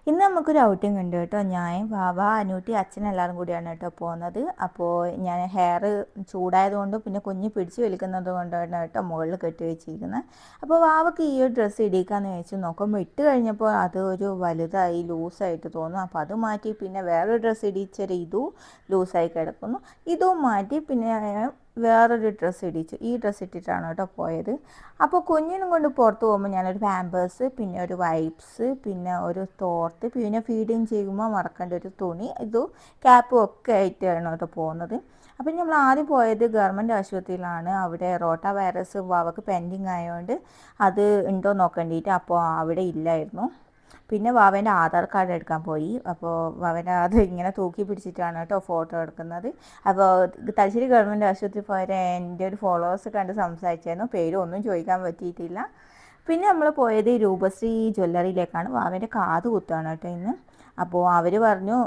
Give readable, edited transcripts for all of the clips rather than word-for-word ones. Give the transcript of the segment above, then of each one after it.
ഇന്ന് നമുക്കൊരു ഔട്ടിംഗ് ഉണ്ട് കേട്ടോ. ഞാൻ വാവ അനൂട്ടി അച്ഛൻ എല്ലാവരും കൂടിയാണ് കേട്ടോ പോകുന്നത്. അപ്പോൾ ഞാൻ ഹെയർ ചൂടായതുകൊണ്ട് പിന്നെ കുഞ്ഞ് പിടിച്ച് വലിക്കുന്നത് കൊണ്ടാണ് കേട്ടോ മുകളിൽ കെട്ടി വെച്ചിരിക്കുന്നത്. അപ്പോൾ വാവക്ക് ഈ ഒരു ഡ്രസ്സ് ഇടിക്കാന്ന് വെച്ച് നോക്കുമ്പോൾ ഇട്ട് കഴിഞ്ഞപ്പോൾ അത് ഒരു വലുതായി ലൂസായിട്ട് തോന്നും. അപ്പോൾ അത് മാറ്റി പിന്നെ വേറൊരു ഡ്രസ്സ് ഇടിച്ചൊരു ഇതും ലൂസായി കിടക്കുന്നു. ഇതും മാറ്റി പിന്നെ വേറൊരു ഡ്രസ്സ് ഇടിച്ചു. ഈ ഡ്രസ്സ് ഇട്ടിട്ടാണ് കേട്ടോ പോയത്. അപ്പോൾ കുഞ്ഞിനും കൊണ്ട് പുറത്ത് പോകുമ്പോൾ ഞാനൊരു പാമ്പേഴ്സ്, പിന്നെ ഒരു വൈപ്സ്, പിന്നെ ഒരു തോർത്ത്, പിന്നെ ഫീഡിങ് ചെയ്യുമ്പോൾ മറക്കേണ്ട ഒരു തുണി, ഇതും ക്യാപ്പും ഒക്കെ ആയിട്ടാണ് കേട്ടോ പോകുന്നത്. അപ്പം നമ്മൾ ആദ്യം പോയത് ഗവൺമെൻറ് ആശുപത്രിയിലാണ്. അവിടെ റോട്ട വൈറസ് വാവക്ക് പെൻഡിങ് ആയതുകൊണ്ട് അത് ഉണ്ടോ നോക്കേണ്ടിയിട്ട് അപ്പോൾ അവിടെ ഇല്ലായിരുന്നു. പിന്നെ വാവേൻ്റെ ആധാർ കാർഡ് എടുക്കാൻ പോയി. അപ്പോൾ വാവേൻ്റെ അത് ഇങ്ങനെ തൂക്കി പിടിച്ചിട്ടാണ് കേട്ടോ ഫോട്ടോ എടുക്കുന്നത്. അപ്പോൾ തലശ്ശേരി ഗവൺമെൻറ് ആശുപത്രി പോയ എൻ്റെ ഒരു ഫോളോവേഴ്സ് കണ്ട് സംസാരിച്ചായിരുന്നു. പേരൊന്നും ചോദിക്കാൻ പറ്റിയിട്ടില്ല. പിന്നെ നമ്മൾ പോയത് രൂപശ്രീ ജ്വല്ലറിയിലേക്കാണ്. വാവേൻ്റെ കാത് കുത്താണ് കേട്ടോ ഇന്ന്. അപ്പോൾ അവർ പറഞ്ഞു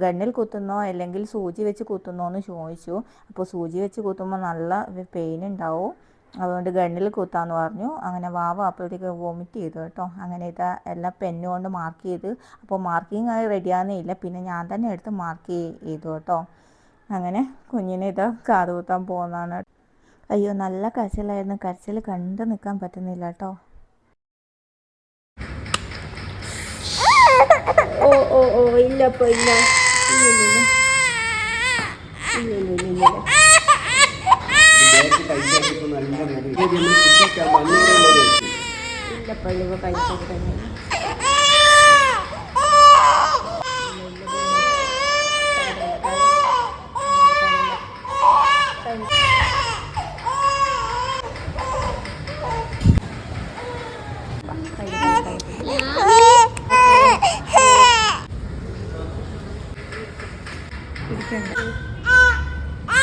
ഗണ്ണിൽ കുത്തുന്നോ അല്ലെങ്കിൽ സൂചി വെച്ച് കുത്തുന്നോ എന്ന് ചോദിച്ചു. അപ്പോൾ സൂചി വെച്ച് കുത്തുമ്പോൾ നല്ല പെയിൻ ഉണ്ടാവും, അതുകൊണ്ട് ഗണ്ണിൽ കുത്താന്ന് പറഞ്ഞു. അങ്ങനെ വാവ അപ്പോഴത്തേക്ക് വോമിറ്റ് ചെയ്തു കേട്ടോ. അങ്ങനെ ഇതാ എല്ലാം പെന്നുകൊണ്ട് മാർക്ക് ചെയ്ത്, അപ്പോൾ മാർക്കിങ് ആയി റെഡിയാകുന്നില്ല. പിന്നെ ഞാൻ തന്നെ എടുത്ത് മാർക്ക് ചെയ്തു കേട്ടോ. അങ്ങനെ കുഞ്ഞിനെ ഇതാ കാത് കുത്താൻ പോകുന്നതാണ്. അയ്യോ നല്ല കരച്ചിലായിരുന്നു. കരച്ചിൽ കണ്ടു നിൽക്കാൻ പറ്റുന്നില്ല കേട്ടോ. ഓ ഓ ഓ ഇല്ലപ്പോ ഇല്ല ഇല്ല ഇല്ല ഇല്ല ഇല്ല ഇല്ല. ഇല്ലപ്പോ ഇല്ല കഴിച്ചു.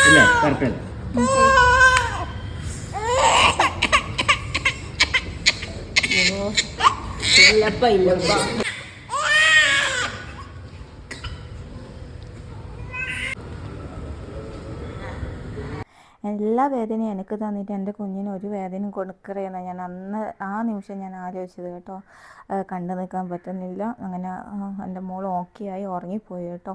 ഇല്ല കുഴപ്പമില്ല. ഇല്ലപ്പ ഇല്ലപ്പ എല്ലാ വേദനയും എനിക്ക് തന്നിട്ട് എൻ്റെ കുഞ്ഞിന് ഒരു വേദനയും കൊടുക്കറേന്ന് ഞാൻ അന്ന് ആ നിമിഷം ഞാൻ ആലോചിച്ചത് കേട്ടോ. കണ്ടു നിൽക്കാൻ പറ്റുന്നില്ല. അങ്ങനെ എൻ്റെ മോൾ ഓക്കെ ആയി ഉറങ്ങിപ്പോയി കേട്ടോ.